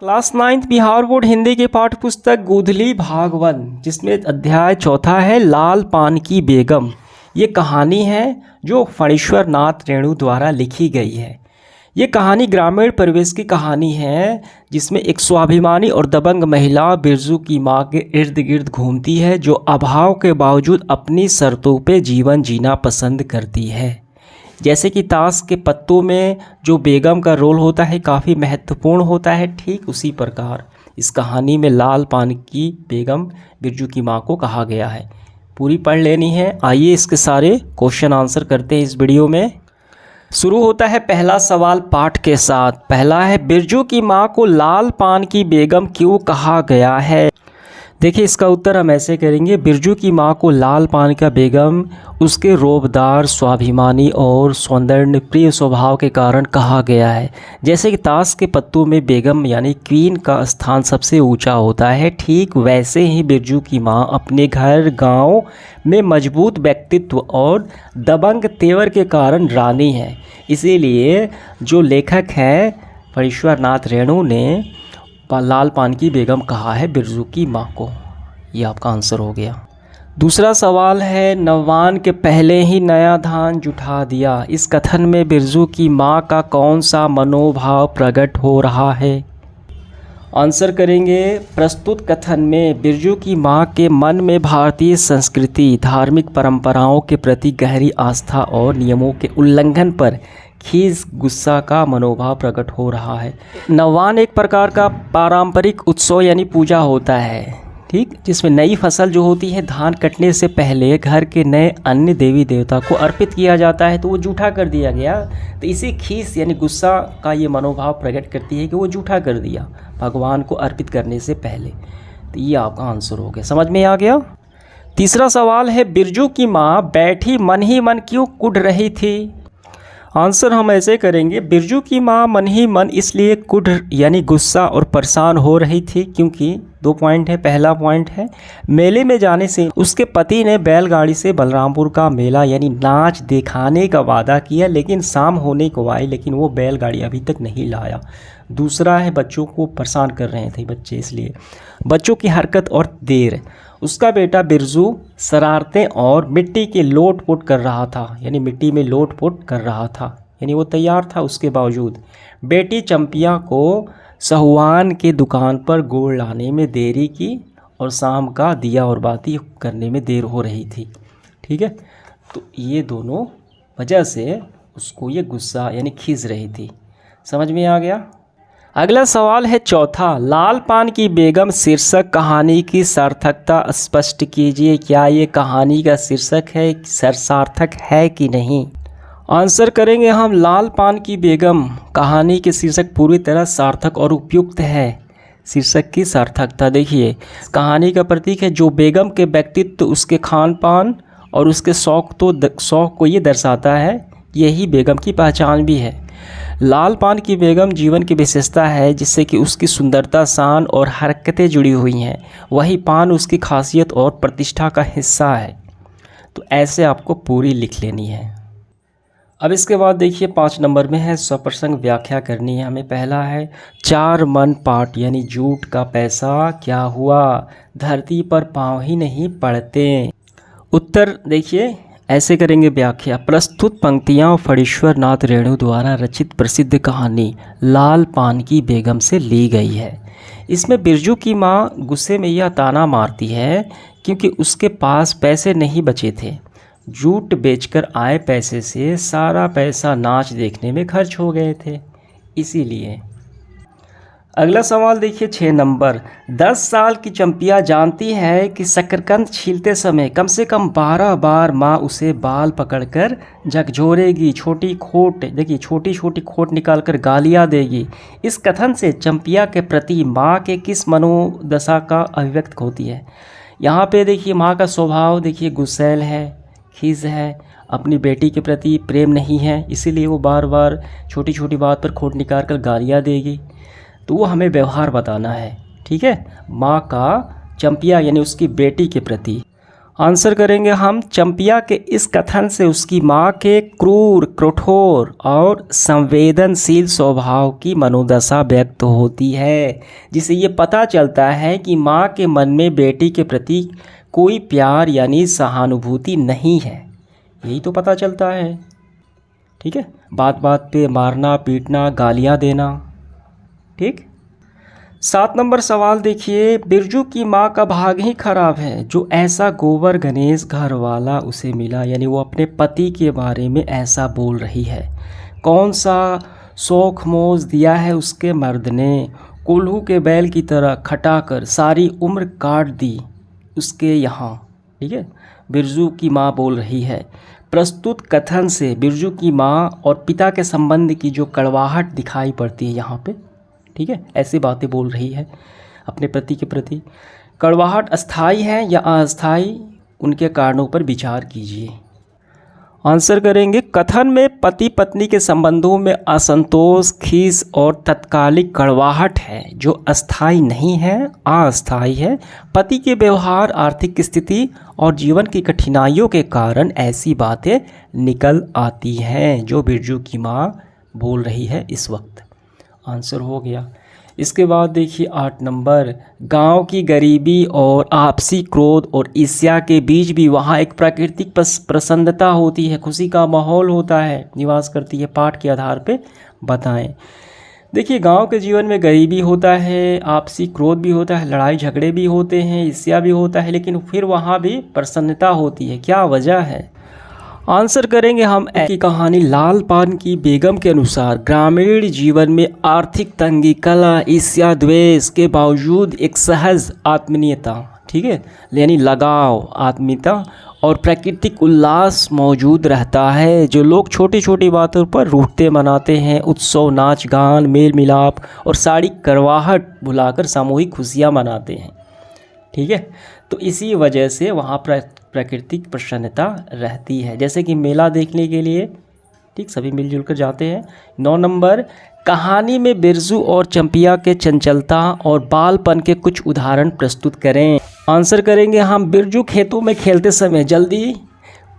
Class 9th Bihar board Hindi की पाठ्य पुस्तक गोधली भाग 1 जिसमें अध्याय चौथा है लाल पान की बेगम। ये कहानी है जो फणीश्वर नाथ रेणु द्वारा लिखी गई है। ये कहानी ग्रामीण परिवेश की कहानी है जिसमें एक स्वाभिमानी और दबंग महिला बिरजू की मां के इर्द गिर्द घूमती है जो अभाव के बावजूद अपनी शर्तों पे जीवन जीना पसंद करती है। जैसे कि ताश के पत्तों में जो बेगम का रोल होता है काफ़ी महत्वपूर्ण होता है, ठीक उसी प्रकार इस कहानी में लाल पान की बेगम बिरजू की मां को कहा गया है। पूरी पढ़ लेनी है। आइए इसके सारे क्वेश्चन आंसर करते हैं इस वीडियो में। शुरू होता है पहला सवाल पाठ के साथ। पहला है बिरजू की मां को लाल पान की बेगम क्यों कहा गया है। देखिए इसका उत्तर हम ऐसे करेंगे। बिरजू की मां को लाल पान का बेगम उसके रोबदार, स्वाभिमानी और सौंदर्य प्रिय स्वभाव के कारण कहा गया है। जैसे कि ताश के पत्तों में बेगम यानी क्वीन का स्थान सबसे ऊंचा होता है, ठीक वैसे ही बिरजू की मां अपने घर गांव में मजबूत व्यक्तित्व और दबंग तेवर के कारण रानी है। इसीलिए जो लेखक हैं फणीश्वर नाथ रेणु ने लाल पान की बेगम कहा है बिरजू की मां को। ये आपका आंसर हो गया। दूसरा सवाल है नवान के पहले ही नया धान जुटा दिया। इस कथन में बिरजू की मां का कौन सा मनोभाव प्रकट हो रहा है। आंसर करेंगे प्रस्तुत कथन में बिरजू की मां के मन में भारतीय संस्कृति, धार्मिक परंपराओं के प्रति गहरी आस्था और नियमों के उल्लंघन पर खीस, गुस्सा का मनोभाव प्रकट हो रहा है। नवान एक प्रकार का पारंपरिक उत्सव यानी पूजा होता है, ठीक, जिसमें नई फसल जो होती है धान कटने से पहले घर के नए अन्य देवी देवता को अर्पित किया जाता है, तो वो जूठा कर दिया गया। तो इसी खीस यानी गुस्सा का ये मनोभाव प्रकट करती है कि वो जूठा कर दिया भगवान को अर्पित करने से पहले। तो ये आपका आंसर हो गया। समझ में आ गया। तीसरा सवाल है बिरजू की माँ बैठी मन ही मन क्यों कुढ़ रही थी। आंसर हम ऐसे करेंगे। बिरजू की मां मन ही मन इसलिए कुढ़ यानी गुस्सा और परेशान हो रही थी क्योंकि 2 पॉइंट है। पहला पॉइंट है मेले में जाने से उसके पति ने बैलगाड़ी से बलरामपुर का मेला यानी नाच दिखाने का वादा किया, लेकिन शाम होने को आई लेकिन वो बैलगाड़ी अभी तक नहीं लाया। दूसरा है बच्चों को परेशान कर रहे थे बच्चे, इसलिए बच्चों की हरकत और देर। उसका बेटा बिरजू शरारतें और मिट्टी के लोट पोट कर रहा था, यानी मिट्टी में लोट पोट कर रहा था, यानी वो तैयार था उसके बावजूद। बेटी चंपिया को सहुआन के दुकान पर गुड़ लाने में देरी की और शाम का दिया और बाती करने में देर हो रही थी, ठीक है। तो ये दोनों वजह से उसको ये गुस्सा यानी खींच रही थी। समझ में आ गया। अगला सवाल है चौथा लाल पान की बेगम शीर्षक कहानी की सार्थकता स्पष्ट कीजिए। क्या ये कहानी का शीर्षक है, सार्थक है कि नहीं। आंसर करेंगे हम लाल पान की बेगम कहानी के शीर्षक पूरी तरह सार्थक और उपयुक्त है। शीर्षक की सार्थकता देखिए, कहानी का प्रतीक है जो बेगम के व्यक्तित्व, उसके खान पान और उसके शौक को ये दर्शाता है। यही बेगम की पहचान भी है। लाल पान की बेगम जीवन की विशेषता है जिससे कि उसकी सुंदरता, शान और हरकतें जुड़ी हुई हैं। वही पान उसकी खासियत और प्रतिष्ठा का हिस्सा है। तो ऐसे आपको पूरी लिख लेनी है। अब इसके बाद देखिए 5 नंबर में है स्वप्रसंग व्याख्या करनी है हमें। पहला है 4 मन पाठ यानी झूठ का पैसा क्या हुआ, धरती पर पाँव ही नहीं पड़ते। उत्तर देखिए ऐसे करेंगे व्याख्या। प्रस्तुत पंक्तियाँ फणीश्वर नाथ रेणु द्वारा रचित प्रसिद्ध कहानी लाल पान की बेगम से ली गई है। इसमें बिरजू की माँ गुस्से में यह ताना मारती है क्योंकि उसके पास पैसे नहीं बचे थे। जूट बेचकर आए पैसे से सारा पैसा नाच देखने में खर्च हो गए थे, इसीलिए। अगला सवाल देखिए 6 नंबर। 10 साल की चंपिया जानती है कि शकरकंद छीलते समय कम से कम 12 बार माँ उसे बाल पकड़कर झकझोरेगी, छोटी छोटी खोट निकालकर गालियाँ देगी। इस कथन से चंपिया के प्रति माँ के किस मनोदशा का अभिव्यक्त होती है। यहाँ पे देखिए माँ का स्वभाव देखिए गुस्सैल है, खीस है, अपनी बेटी के प्रति प्रेम नहीं है, इसीलिए वो बार बार छोटी छोटी बात पर खोट निकाल कर गालियाँ देगी। तो वो हमें व्यवहार बताना है, ठीक है, माँ का चंपिया यानी उसकी बेटी के प्रति। आंसर करेंगे हम, चंपिया के इस कथन से उसकी माँ के क्रूर, कठोर और संवेदनशील स्वभाव की मनोदशा व्यक्त होती है, जिससे ये पता चलता है कि माँ के मन में बेटी के प्रति कोई प्यार यानी सहानुभूति नहीं है। यही तो पता चलता है। ठीक है, बात बात पे मारना, पीटना, गालियाँ देना। ठीक। 7 नंबर सवाल देखिए, बिरजू की माँ का भाग ही खराब है जो ऐसा गोबर गणेश घर वाला उसे मिला, यानी वो अपने पति के बारे में ऐसा बोल रही है। कौन सा शौक मोज दिया है उसके मर्द ने, कोल्हू के बैल की तरह खटाकर सारी उम्र काट दी उसके यहाँ। ठीक है, बिरजू की माँ बोल रही है। प्रस्तुत कथन से बिरजू की माँ और पिता के संबंध की जो कड़वाहट दिखाई पड़ती है यहाँ पे। ठीक है, ऐसी बातें बोल रही है अपने पति के प्रति। कड़वाहट अस्थाई है या अस्थाई, उनके कारणों पर विचार कीजिए। आंसर करेंगे, कथन में पति पत्नी के संबंधों में असंतोष, खीस और तत्कालिक कड़वाहट है जो अस्थाई नहीं है, अस्थाई है। पति के व्यवहार, आर्थिक स्थिति और जीवन की कठिनाइयों के कारण ऐसी बातें निकल आती हैं जो बिरजू की माँ बोल रही है इस वक्त। आंसर हो गया। इसके बाद देखिए 8 नंबर, गांव की गरीबी और आपसी क्रोध और ईर्ष्या के बीच भी वहां एक प्राकृतिक प्रसन्नता होती है, खुशी का माहौल होता है, निवास करती है। पाठ के आधार पे बताएं। देखिए, गांव के जीवन में गरीबी होता है, आपसी क्रोध भी होता है, लड़ाई झगड़े भी होते हैं, ईर्ष्या भी होता है, लेकिन फिर वहाँ भी प्रसन्नता होती है। क्या वजह है? आंसर करेंगे हम की कहानी लाल पान की बेगम के अनुसार ग्रामीण जीवन में आर्थिक तंगी, कला, ईर्ष्या, द्वेष के बावजूद एक सहज आत्मीयता, ठीक है, यानी लगाव, आत्मीयता और प्राकृतिक उल्लास मौजूद रहता है, जो लोग छोटी छोटी बातों पर रूठते मनाते हैं। उत्सव, नाच गान, मेल मिलाप और सारी करवाहट भुलाकर सामूहिक खुशियाँ मनाते हैं। ठीक है, तो इसी वजह से वहाँ प्राकृतिक प्रसन्नता रहती है, जैसे कि मेला देखने के लिए, ठीक, सभी मिलजुल कर जाते हैं। 9 नंबर, कहानी में बिरजू और चंपिया के चंचलता और बालपन के कुछ उदाहरण प्रस्तुत करें। आंसर करेंगे हम, बिरजू खेतों में खेलते समय जल्दी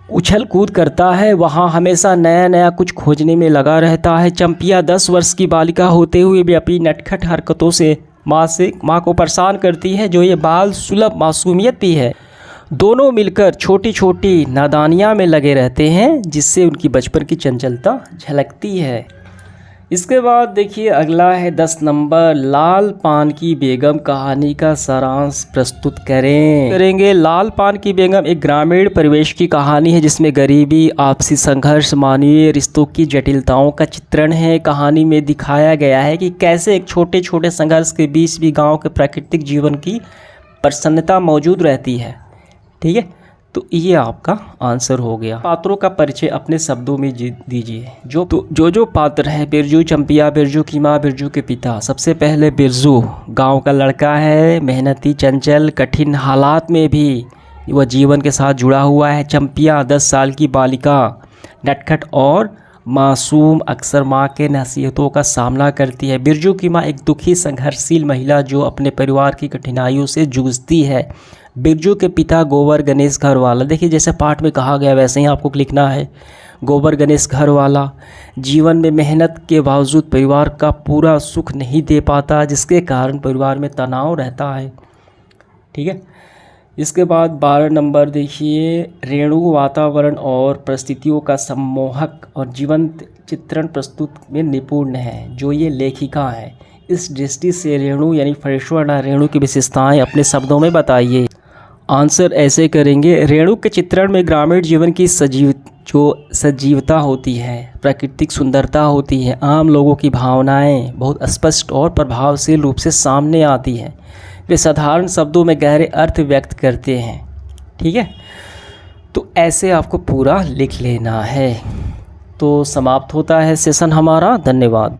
उछल कूद करता है, वहाँ हमेशा नया नया कुछ खोजने में लगा रहता है। चंपिया 10 वर्ष की बालिका होते हुए भी अपनी नटखट हरकतों से माँ को परेशान करती है, जो ये बाल सुलभ मासूमियत भी है। दोनों मिलकर छोटी छोटी नादानियाँ में लगे रहते हैं, जिससे उनकी बचपन की चंचलता झलकती है। इसके बाद देखिए अगला है 10 नंबर, लाल पान की बेगम कहानी का सारांश प्रस्तुत करेंगे। लाल पान की बेगम एक ग्रामीण परिवेश की कहानी है, जिसमें गरीबी, आपसी संघर्ष, मानवीय रिश्तों की जटिलताओं का चित्रण है। कहानी में दिखाया गया है कि कैसे एक छोटे छोटे संघर्ष के बीच भी गाँव के प्राकृतिक जीवन की प्रसन्नता मौजूद रहती है। ठीक है, तो ये आपका आंसर हो गया। पात्रों का परिचय अपने शब्दों में दीजिए। जो पात्र है, बिरजू, चंपिया, बिरजू की माँ, बिरजू के पिता। सबसे पहले बिरजू गांव का लड़का है, मेहनती, चंचल, कठिन हालात में भी वह जीवन के साथ जुड़ा हुआ है। चंपिया 10 साल की बालिका, नटखट और मासूम, अक्सर माँ के नसीहतों का सामना करती है। बिरजू की माँ एक दुखी, संघर्षशील महिला जो अपने परिवार की कठिनाइयों से जूझती है। बिरजू के पिता गोबर गणेश घर वाला, देखिए जैसे पाठ में कहा गया वैसे ही आपको लिखना है। गोबर गणेश घर वाला जीवन में मेहनत के बावजूद परिवार का पूरा सुख नहीं दे पाता, जिसके कारण परिवार में तनाव रहता है। ठीक है, इसके बाद 12 नंबर देखिए, रेणु वातावरण और परिस्थितियों का सम्मोहक और जीवंत चित्रण प्रस्तुत में निपुण है, जो ये लेखिका है। इस दृष्टि से रेणु यानी फणीश्वर रेणु की विशेषताएं अपने शब्दों में बताइए। आंसर ऐसे करेंगे, रेणु के चित्रण में ग्रामीण जीवन की सजीवता होती है, प्राकृतिक सुंदरता होती है, आम लोगों की भावनाएं बहुत स्पष्ट और प्रभावशील रूप से सामने आती हैं। वे साधारण शब्दों में गहरे अर्थ व्यक्त करते हैं। ठीक है, तो ऐसे आपको पूरा लिख लेना है। तो समाप्त होता है सेशन हमारा। धन्यवाद।